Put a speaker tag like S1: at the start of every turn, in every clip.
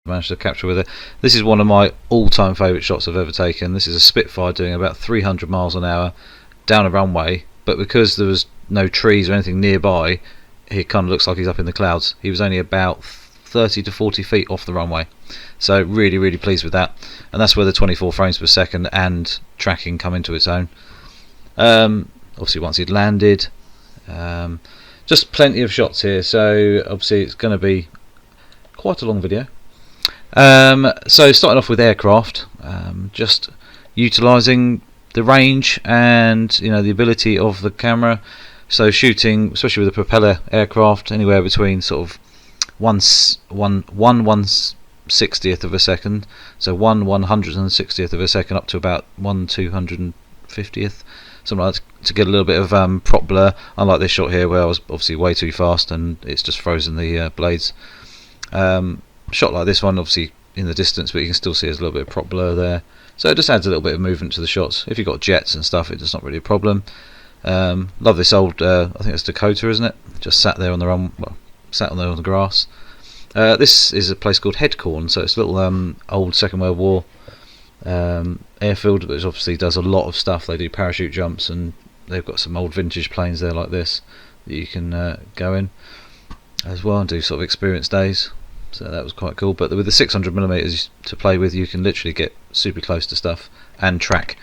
S1: managed to capture with it. This is one of my all-time favourite shots I've ever taken. This is a Spitfire doing about 300 miles an hour down a runway, but because there was no trees or anything nearby, it kind of looks like he's up in the clouds. He was only about 30 to 40 feet off the runway, so really pleased with that. And that's where the 24 frames per second and tracking come into its own. Obviously once he'd landed, just plenty of shots here, so obviously it's going to be quite a long video. So starting off with aircraft, just utilising the range and the ability of the camera. So shooting, especially with a propeller aircraft, anywhere between sort of 1/160th of a second, so 1/160th of a second, up to about 1/250th, something like that, to get a little bit of prop blur. Unlike this shot here, where I was obviously way too fast and it's just frozen the blades. Shot like this one, obviously in the distance, but you can still see there's a little bit of prop blur there, so it just adds a little bit of movement to the shots. If you've got jets and stuff, it's not really a problem. Love this old, I think it's Dakota, isn't it? Just sat there on the run, well, sat on there on the grass. This is a place called Headcorn, so it's a little old Second World War airfield, which obviously does a lot of stuff. They do parachute jumps, and they've got some old vintage planes there like this that you can go in as well and do sort of experience days. So that was quite cool. But with the 600mm to play with, you can literally get super close to stuff and track.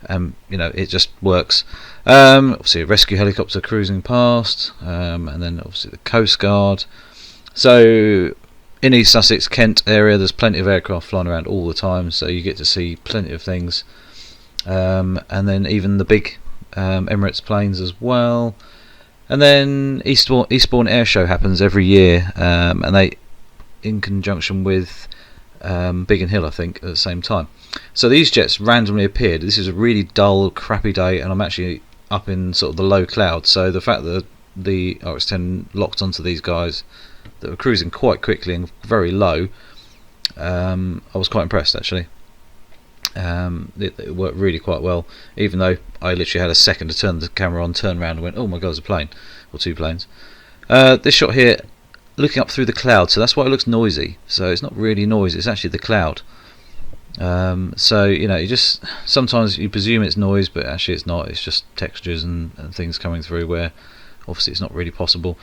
S1: It just works. Obviously a rescue helicopter cruising past, and then obviously the Coast Guard. So in East Sussex, Kent area, there's plenty of aircraft flying around all the time, so you get to see plenty of things. And then even the big Emirates planes as well. And then Eastbourne Air Show happens every year, and they, in conjunction with Biggin Hill, I think, at the same time. So these jets randomly appeared. This is a really dull, crappy day, and I'm actually up in sort of the low clouds. So the fact that the RX10 locked onto these guys that were cruising quite quickly and very low, I was quite impressed actually. It worked really quite well, even though I literally had a second to turn the camera on, turn around and went, oh my god, there's a plane, or two planes. This shot here, looking up through the cloud, so that's why it looks noisy. So it's not really noise, it's actually the cloud. So you just sometimes you presume it's noise, but actually it's not. It's just textures and things coming through where obviously it's not really possible.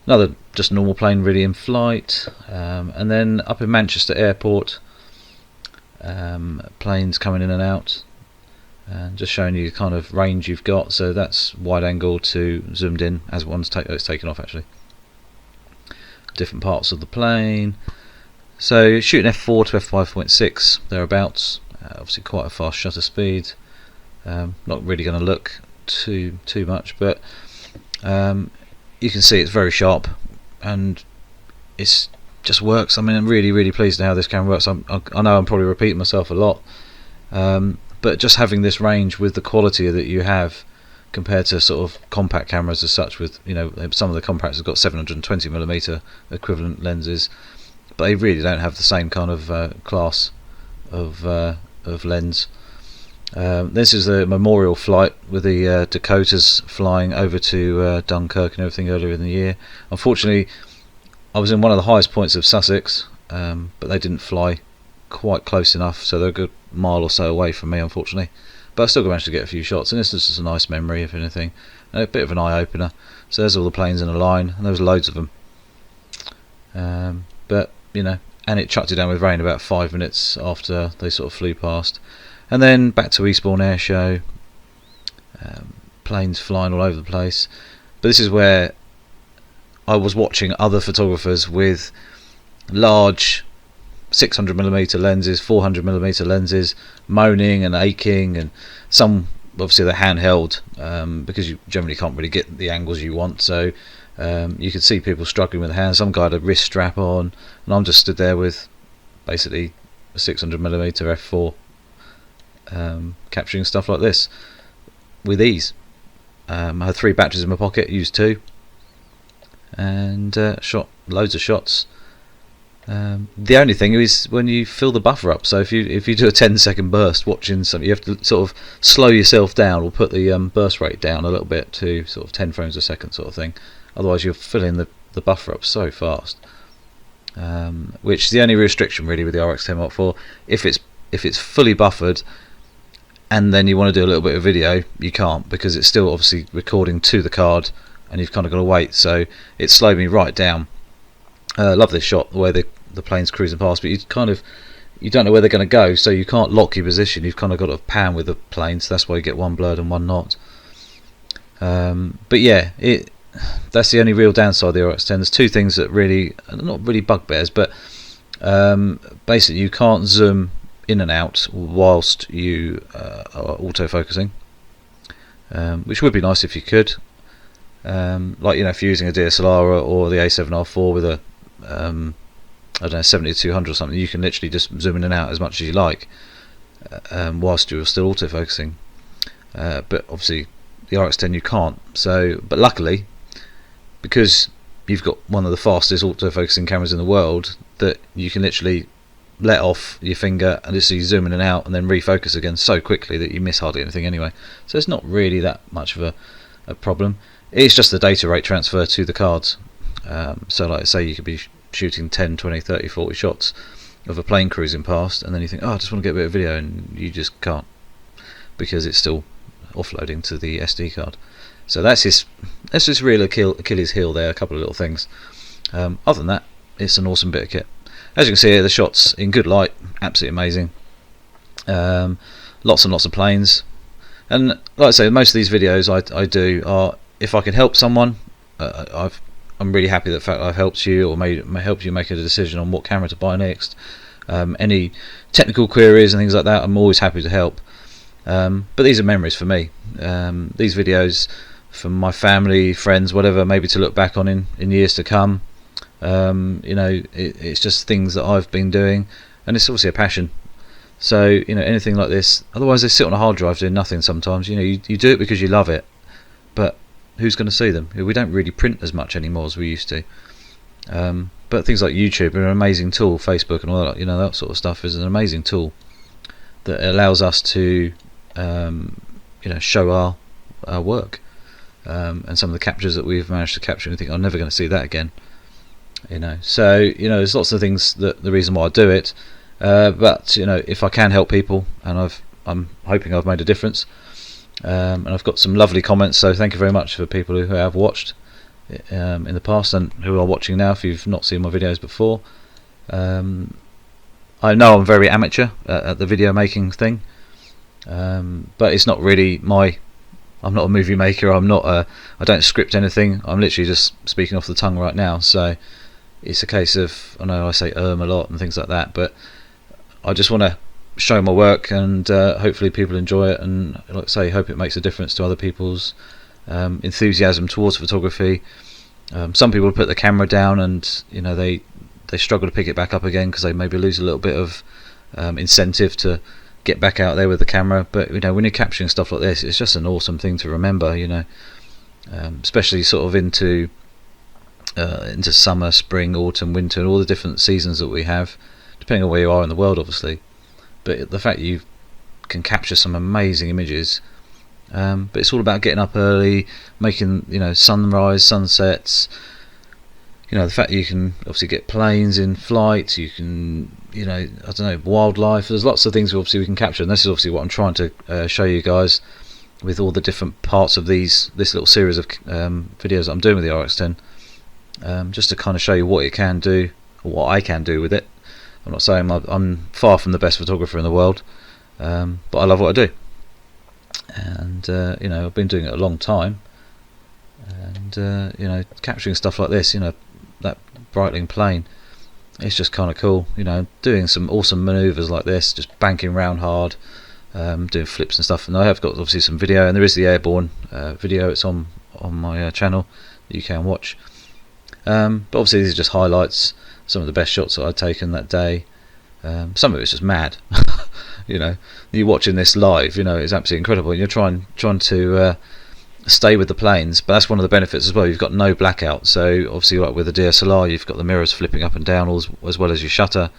S1: Another just normal plane really in flight, and then up in Manchester Airport, planes coming in and out, and just showing you the kind of range you've got. So that's wide angle to zoomed in as one's it's taken off actually. Different parts of the plane. So shooting f4 to f5.6 thereabouts. Obviously quite a fast shutter speed. Not really going to look too much, but you can see it's very sharp and it's just works. I mean, I'm really pleased at how this camera works. I know I'm probably repeating myself a lot, but just having this range with the quality that you have compared to sort of compact cameras as such, with some of the compacts have got 720mm equivalent lenses, but they really don't have the same kind of class of lens. This is a memorial flight with the Dakotas flying over to Dunkirk and everything earlier in the year. Unfortunately, I was in one of the highest points of Sussex, but they didn't fly quite close enough, so they're a good mile or so away from me, unfortunately. But I still managed to get a few shots, and this is just a nice memory, if anything. A bit of an eye-opener. So there's all the planes in a line, and there was loads of them. But, and it chucked it down with rain about 5 minutes after they sort of flew past. And then back to Eastbourne Air Show. Planes flying all over the place. But this is where I was watching other photographers with large 600mm lenses, 400mm lenses, moaning and aching, and some obviously they're handheld, because you generally can't really get the angles you want. So you could see people struggling with the hands. Some guy had a wrist strap on, and I'm just stood there with basically a 600mm f4, capturing stuff like this with ease. I had 3 batteries in my pocket, used 2, and shot loads of shots. The only thing is when you fill the buffer up. So if you do a 10-second burst watching something, you have to sort of slow yourself down or put the burst rate down a little bit to sort of 10 frames a second sort of thing. Otherwise you're filling the buffer up so fast. which is the only restriction really with the Rx10 Mark IV. If it's fully buffered and then you want to do a little bit of video, you can't, because it's still obviously recording to the card and you've kind of got to wait, so it slowed me right down. Love this shot, the way the plane's cruising past, but you don't know where they're going to go, so you can't lock your position. You've kind of got to pan with the plane, so that's why you get one blurred and one not. But yeah, that's the only real downside of the Rx10. There's two things that really, not really bugbears, but basically you can't zoom in and out whilst you are autofocusing, which would be nice if you could. Like, you know, if you're using a DSLR or the A7R4 with a I don't know, 70-200 or something, you can literally just zoom in and out as much as you like whilst you're still autofocusing. But obviously the Rx10 you can't. So, but luckily, because you've got one of the fastest autofocusing cameras in the world, that you can literally let off your finger and just zoom in and out and then refocus again so quickly that you miss hardly anything anyway. So it's not really that much of a problem. It's just the data rate transfer to the cards. So like I say, you could be shooting 10, 20, 30, 40 shots of a plane cruising past, and then you think, oh, I just want to get a bit of video, and you just can't, because it's still offloading to the SD card. So that's his real Achilles heel there, a couple of little things. Other than that, it's an awesome bit of kit. As you can see here, the shots in good light, absolutely amazing. Lots and lots of planes, and like I say, most of these videos I do are, if I can help someone, I'm really happy that fact I've helped you, or may help you make a decision on what camera to buy next. Any technical queries and things like that, I'm always happy to help. But these are memories for me. These videos from my family, friends, whatever, maybe to look back on in years to come. You know, it's just things that I've been doing, and it's obviously a passion. So, you know, anything like this, otherwise they sit on a hard drive doing nothing sometimes. You know, you do it because you love it, but who's going to see them? We don't really print as much anymore as we used to. But things like YouTube are an amazing tool, Facebook and all that, you know, that sort of stuff is an amazing tool that allows us to you know, show our work, and some of the captures that we've managed to capture, and think, I'm never going to see that again. You know, so, you know, there's lots of things that the reason why I do it, but you know, if I can help people, and I'm hoping I've made a difference. And I've got some lovely comments, so thank you very much for people who have watched in the past and who are watching now if you've not seen my videos before. I know I'm very amateur at the video making thing, but it's not really I'm not a movie maker, I don't script anything, I'm literally just speaking off the tongue right now. So it's a case of, I know I say a lot and things like that, but I just want to show my work, and hopefully people enjoy it, and like I say, hope it makes a difference to other people's enthusiasm towards photography. Some people put the camera down, and you know, they struggle to pick it back up again because they maybe lose a little bit of incentive to get back out there with the camera. But you know, when you're capturing stuff like this, it's just an awesome thing to remember, you know, especially sort of into summer, spring, autumn, winter, and all the different seasons that we have, depending on where you are in the world, obviously. But the fact you can capture some amazing images, but it's all about getting up early, making, you know, sunrise, sunsets. You know, the fact that you can obviously get planes in flight, you can, you know, I don't know, wildlife. There's lots of things obviously we can capture, and this is obviously what I'm trying to show you guys with all the different parts of this little series of videos that I'm doing with the Rx10, just to kind of show you what it can do, or what I can do with it. I'm not saying I'm far from the best photographer in the world, but I love what I do, and you know, I've been doing it a long time, and you know, capturing stuff like this, you know, that Breitling plane, it's just kind of cool, you know, doing some awesome manoeuvres like this, just banking round hard, doing flips and stuff. And I have got obviously some video, and there is the airborne video, it's on my channel that you can watch. But obviously these are just highlights, some of the best shots that I've taken that day. Some of it's just mad. You know, you're watching this live, you know, it's absolutely incredible, and you're trying to stay with the planes, but that's one of the benefits as well. You've got no blackout, so obviously, like with the DSLR, you've got the mirrors flipping up and down as well as your shutter.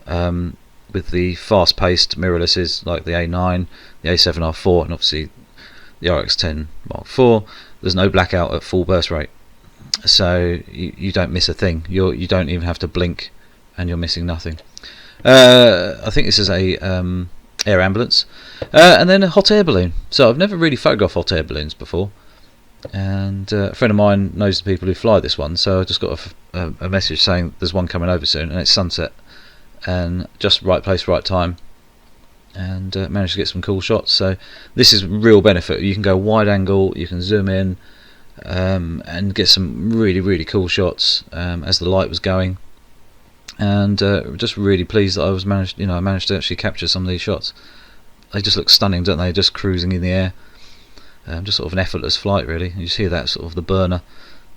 S1: With the fast-paced mirrorlesses like the A9, the A7R4, and obviously the Rx10 Mark IV, there's no blackout at full burst rate, so you don't miss a thing. You don't even have to blink and you're missing nothing. I think this is a air ambulance, and then a hot air balloon. So I've never really photographed hot air balloons before, and a friend of mine knows the people who fly this one, so I just got a message saying there's one coming over soon, and it's sunset, and just right place, right time, and managed to get some cool shots. So this is real benefit. You can go wide angle, you can zoom in, and get some really cool shots as the light was going. And just really pleased that I managed to actually capture some of these shots. They just look stunning, don't they? Just cruising in the air, just sort of an effortless flight, really. You see that sort of the burner,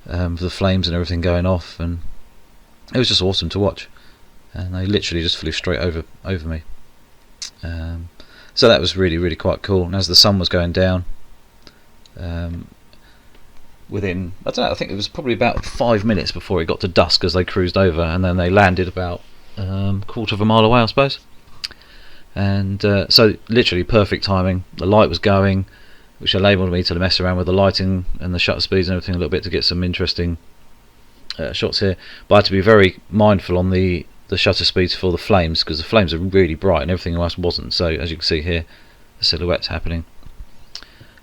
S1: the flames and everything going off, and it was just awesome to watch. And they literally just flew straight over me. So that was really quite cool. And as the sun was going down, within, I don't know, I think it was probably about 5 minutes before it got to dusk as they cruised over, and then they landed about quarter of a mile away, I suppose. And so literally perfect timing. The light was going, which enabled me to mess around with the lighting and the shutter speeds and everything a little bit to get some interesting shots here. But I had to be very mindful on the shutter speeds for the flames, because the flames are really bright and everything else wasn't. So as you can see here, the silhouette's happening.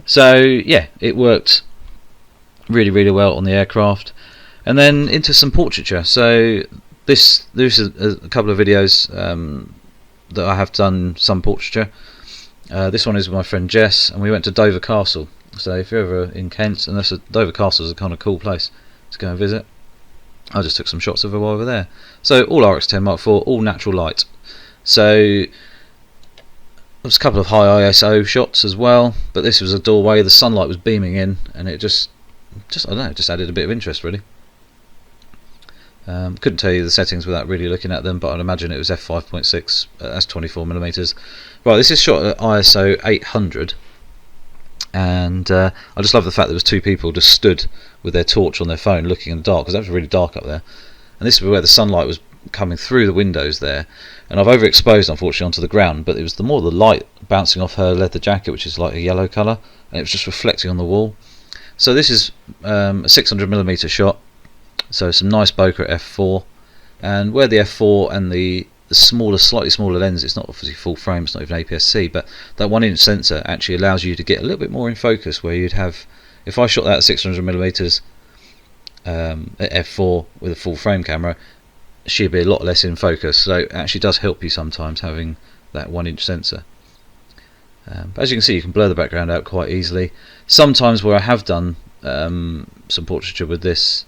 S1: So yeah, it worked really well on the aircraft. And then into some portraiture. So this is a couple of videos that I have done some portraiture. This one is with my friend Jess, and we went to Dover Castle. So if you're ever in Kent, and Dover Castle is a kind of cool place to go and visit, I just took some shots of her while we were there. So all Rx10 Mark IV, all natural light. So there was a couple of high ISO shots as well, but this was a doorway, the sunlight was beaming in, and it just I don't know, just added a bit of interest, really. Couldn't tell you the settings without really looking at them, but I'd imagine it was f5.6, that's 24mm. Right, this is shot at ISO 800, and I just love the fact there was two people just stood with their torch on their phone looking in the dark, because that was really dark up there. And this is where the sunlight was coming through the windows there, and I've overexposed unfortunately onto the ground, but it was the more the light bouncing off her leather jacket, which is like a yellow colour, and it was just reflecting on the wall. So this is a 600mm shot, so some nice bokeh at f4, and where the f4 and the slightly smaller lens, it's not obviously full frame, it's not even APS-C, but that 1-inch sensor actually allows you to get a little bit more in focus, where you'd have, if I shot that at 600mm at f4 with a full frame camera, she'd be a lot less in focus. So it actually does help you sometimes having that 1-inch sensor. But as you can see, you can blur the background out quite easily. Sometimes where I have done some portraiture with this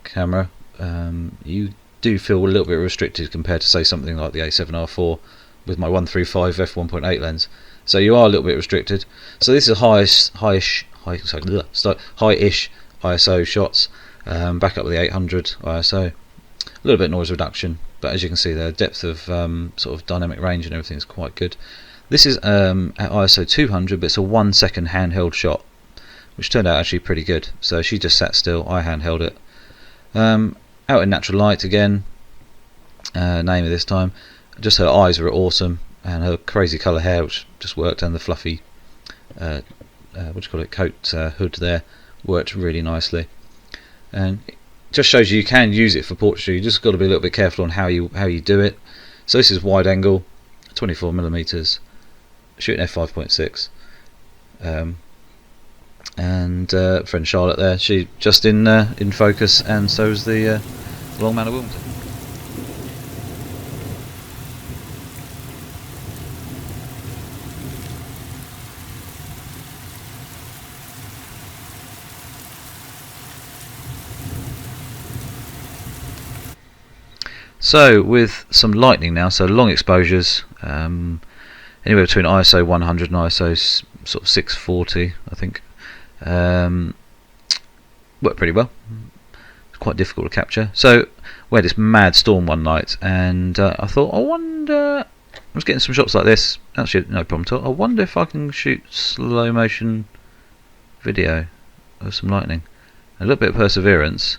S1: camera, you do feel a little bit restricted compared to, say, something like the A7R4 with my 135 f1.8 lens. So you are a little bit restricted. So this is high-ish ISO shots, back up with the 800 ISO. A little bit noise reduction, but as you can see, the depth of sort of dynamic range and everything is quite good. This is at ISO 200, but it's a 1 second handheld shot, which turned out actually pretty good. So she just sat still, I handheld it. Out in natural light again, Naomi this time. Just her eyes were awesome, and her crazy colour hair, which just worked, and the fluffy coat hood there worked really nicely. And it just shows you can use it for portraiture. You just got to be a little bit careful on how you do it. So this is wide angle, 24mm, shooting f5.6, and friend Charlotte there, she just in focus, and so is the Long Man of Wilmington. So with some lightning now, so long exposures, anywhere between ISO 100 and ISO sort of 640, I think, worked pretty well. It's quite difficult to capture. So we had this mad storm one night, and I thought, I wonder, I was getting some shots like this, actually no problem at all, I wonder if I can shoot slow motion video of some lightning. A little bit of perseverance,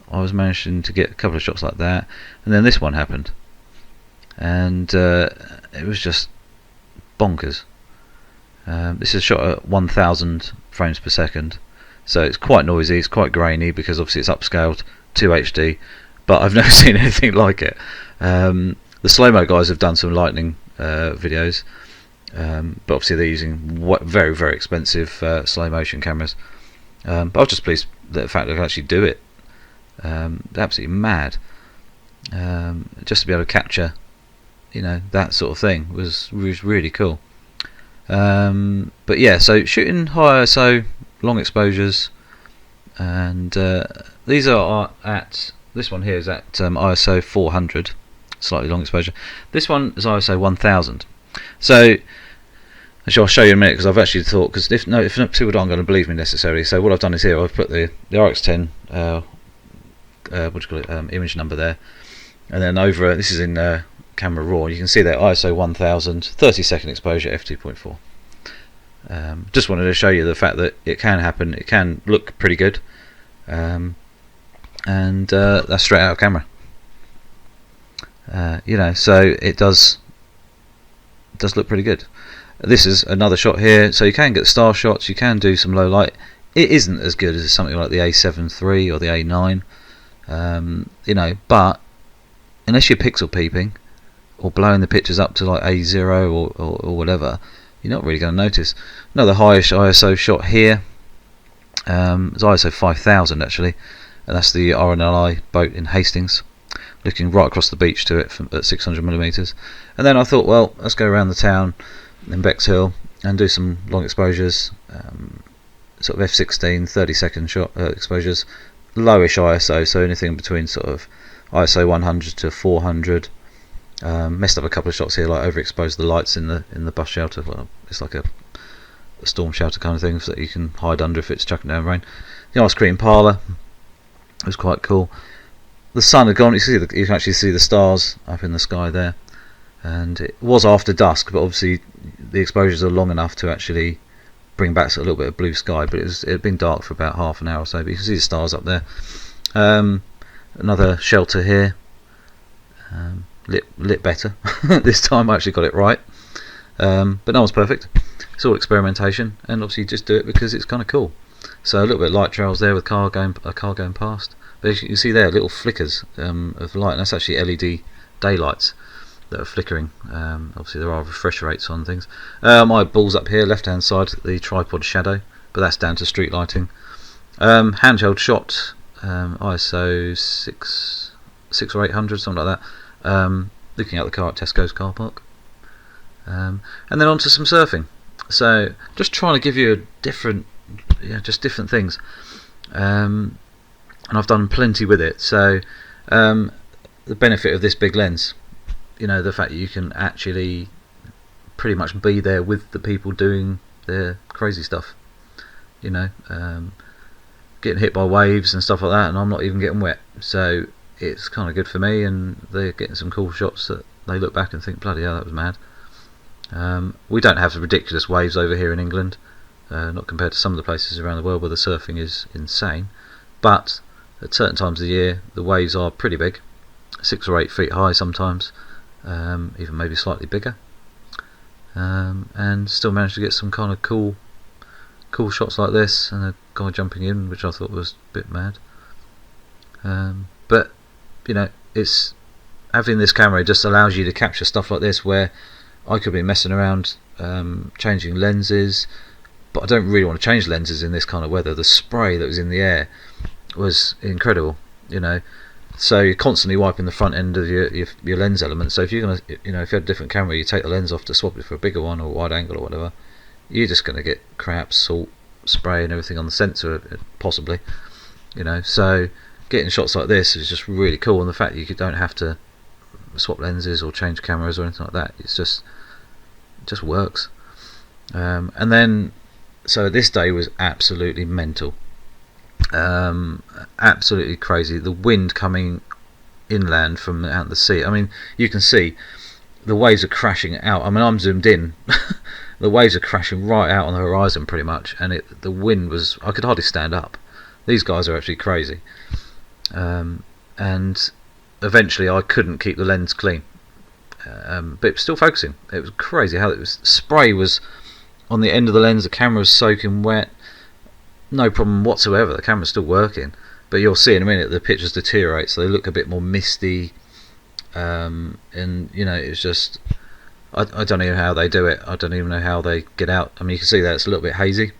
S1: I was managing to get a couple of shots like that, and then this one happened, and it was just bonkers. This is shot at 1000 frames per second, so it's quite noisy, it's quite grainy, because obviously it's upscaled to HD, but I've never seen anything like it. The slow-mo guys have done some lightning videos, but obviously they're using very, very expensive slow motion cameras. But I was just pleased that the fact that I could actually do it. Absolutely mad. Just to be able to capture, that sort of thing was really cool. But yeah, so shooting high ISO, long exposures, and these are at, this one here is at ISO 400, slightly long exposure. This one is ISO 1000. So actually I'll show you in a minute, because I've actually thought, because if people aren't going to believe me necessarily, so what I've done is here I've put the Rx10 image number there, and then over, this is in camera raw, you can see there ISO 1000, 30-second exposure, f2.4. Just wanted to show you the fact that it can happen, it can look pretty good, and that's straight out of camera. So it does look pretty good. This is another shot here, so you can get star shots, you can do some low light. It isn't as good as something like the A7 III or the A9, but unless you're pixel peeping or blowing the pictures up to like A0 or whatever, you're not really going to notice. Another highish ISO shot here, it's ISO 5000 actually, and that's the RNLI boat in Hastings, looking right across the beach to it at 600mm. And then I thought, well, let's go around the town in Bexhill and do some long exposures, sort of f16 30-second shot exposures, lowish ISO, so anything between sort of ISO 100 to 400. Messed up a couple of shots here, like overexposed the lights in the bus shelter. Well, it's like a storm shelter kind of thing, so that you can hide under if it's chucking down rain. The ice cream parlour was quite cool. The sun had gone. You can actually see the stars up in the sky there, and it was after dusk, but obviously the exposures are long enough to actually bring back a little bit of blue sky. But it had been dark for about half an hour or so, but you can see the stars up there. Another shelter here, lit better. This time I actually got it right, but no one's perfect. It's all experimentation, and obviously you just do it because it's kind of cool. So a little bit of light trails there with a car going past, but as you can see there, little flickers of light, and that's actually LED daylights that are flickering. Obviously there are refresh rates on things. My ball's up here, left hand side, the tripod shadow, but that's down to street lighting. Handheld shot, ISO 6 or 800, something like that. Looking at the car at Tesco's car park, and then on to some surfing. So just trying to give you a different, just different things, and I've done plenty with it. So the benefit of this big lens, the fact that you can actually pretty much be there with the people doing their crazy stuff, getting hit by waves and stuff like that, and I'm not even getting wet. So it's kind of good for me, and they're getting some cool shots that they look back and think, bloody hell, that was mad. We don't have the ridiculous waves over here in England, not compared to some of the places around the world where the surfing is insane, but at certain times of the year the waves are pretty big, 6 or 8 feet high sometimes, even maybe slightly bigger, and still managed to get some kind of cool shots like this, and a guy jumping in, which I thought was a bit mad. But it's having this camera just allows you to capture stuff like this, where I could be messing around changing lenses, but I don't really want to change lenses in this kind of weather. The spray that was in the air was incredible, so you're constantly wiping the front end of your lens element. So if you're gonna, if you had a different camera, you take the lens off to swap it for a bigger one or wide angle or whatever, you're just going to get crap, salt, spray and everything on the sensor possibly, so getting shots like this is just really cool, and the fact that you don't have to swap lenses or change cameras or anything like that, it just works. And then, so this day was absolutely mental, absolutely crazy. The wind coming inland from out the sea, I mean, you can see the waves are crashing out. I mean, I'm zoomed in. The waves are crashing right out on the horizon pretty much, and the wind was, I could hardly stand up. These guys are actually crazy. And eventually I couldn't keep the lens clean, but it was still focusing. It was crazy how spray was on the end of the lens, the camera was soaking wet, no problem whatsoever, the camera's still working, but you'll see in a minute the pictures deteriorate, so they look a bit more misty, and you know, it's just, I don't know how they do it. I don't even know how they get out. I mean, you can see that it's a little bit hazy.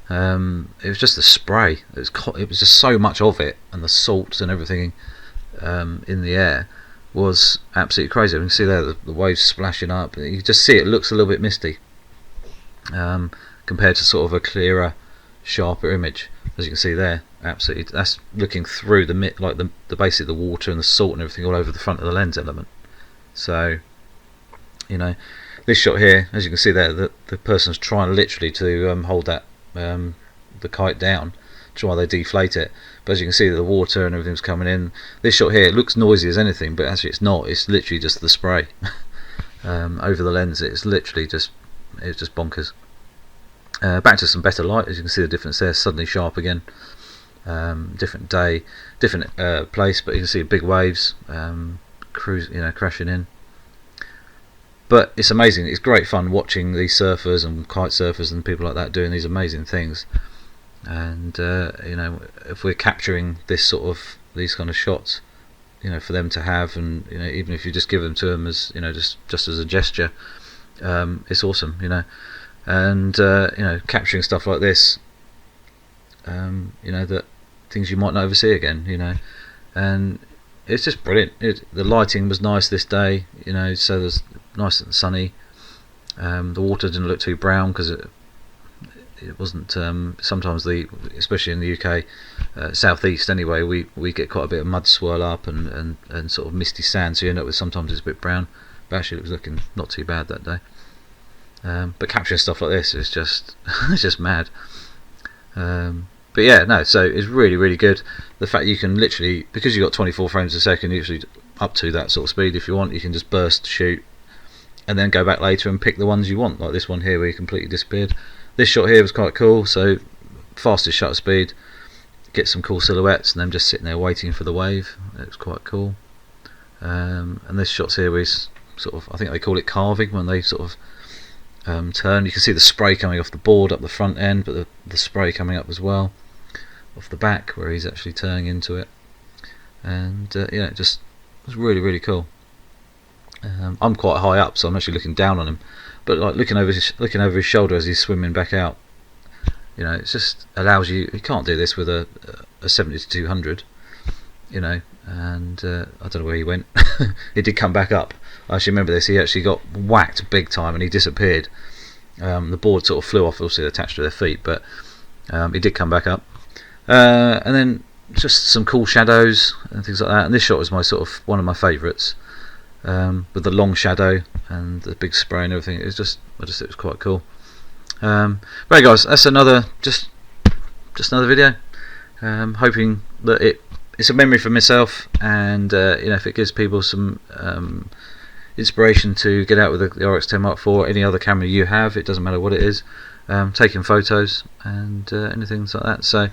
S1: It was just the spray. It was just so much of it, and the salts and everything in the air was absolutely crazy. You can see there the waves splashing up. You can just see it looks a little bit misty compared to sort of a clearer, sharper image. As you can see there, absolutely, that's looking through the basically the water and the salt and everything all over the front of the lens element. So, you know, this shot here, as you can see there, the person's trying literally to hold that the kite down while they deflate it, but as you can see the water and everything's coming in. This shot here, it looks noisy as anything, but actually it's not. It's literally just the spray over the lens. It's just bonkers. Back to some better light. As you can see the difference there, suddenly sharp again. Different day, different place, but you can see big waves crashing in. But it's amazing. It's great fun watching these surfers and kite surfers and people like that doing these amazing things. And you know, if we're capturing these kind of shots, you know, for them to have, and you know, even if you just give them to them as, you know, just as a gesture, it's awesome, you know. And you know, capturing stuff like this, you know, that things you might not ever see again, you know, and it's just brilliant. The lighting was nice this day, you know, so there's nice and sunny. The water didn't look too brown because it wasn't. Sometimes especially in the UK, southeast anyway, we get quite a bit of mud swirl up and sort of misty sand, so you end up with sometimes it's a bit brown. But actually, it was looking not too bad that day. But capturing stuff like this is just it's just mad. But yeah, no, so it's really, really good. The fact you can literally, because you've got 24 frames a second, usually up to that sort of speed if you want, you can just burst, shoot, and then go back later and pick the ones you want, like this one here where you completely disappeared. This shot here was quite cool, so fastest shutter speed, get some cool silhouettes, and then just sitting there waiting for the wave. It was quite cool. And this shot's here is sort of, I think they call it carving, when they sort of turn. You can see the spray coming off the board up the front end, but the spray coming up as well off the back where he's actually turning into it. And yeah, it just was really, really cool. I'm quite high up, so I'm actually looking down on him, but like looking over his shoulder as he's swimming back out, you know, it just allows you can't do this with a 70-200, you know. And I don't know where he went. He did come back up. I actually remember this. He actually got whacked big time and he disappeared. The board sort of flew off, obviously attached to their feet, but he did come back up. And then just some cool shadows and things like that. And this shot was one of my favourites, with the long shadow and the big spray and everything. It was it was quite cool. Right, guys, that's just another video. Hoping that it's a memory for myself, and you know, if it gives people some inspiration to get out with the Rx10 Mark IV, any other camera you have, it doesn't matter what it is, taking photos and anything like that. So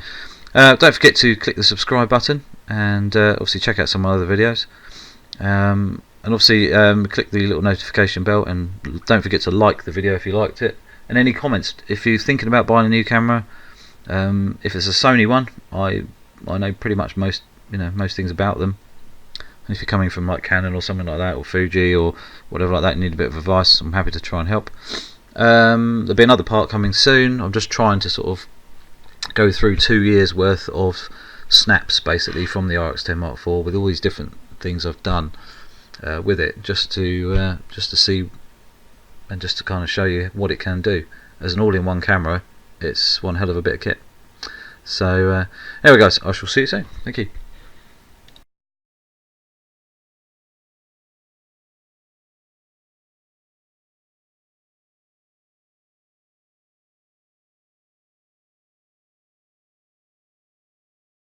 S1: don't forget to click the subscribe button, and obviously check out some of my other videos, and obviously click the little notification bell, and don't forget to like the video if you liked it, and any comments if you're thinking about buying a new camera. If it's a Sony one, I know pretty much most things about them. And if you're coming from like Canon or something like that, or Fuji or whatever like that, you need a bit of advice, I'm happy to try and help. There'll be another part coming soon. I'm just trying to sort of go through 2 years worth of snaps basically from the Rx10 Mark IV with all these different things I've done with it, just to see and just to kind of show you what it can do. As an all-in-one camera, it's one hell of a bit of kit. So anyway guys, I shall see you soon. Thank you.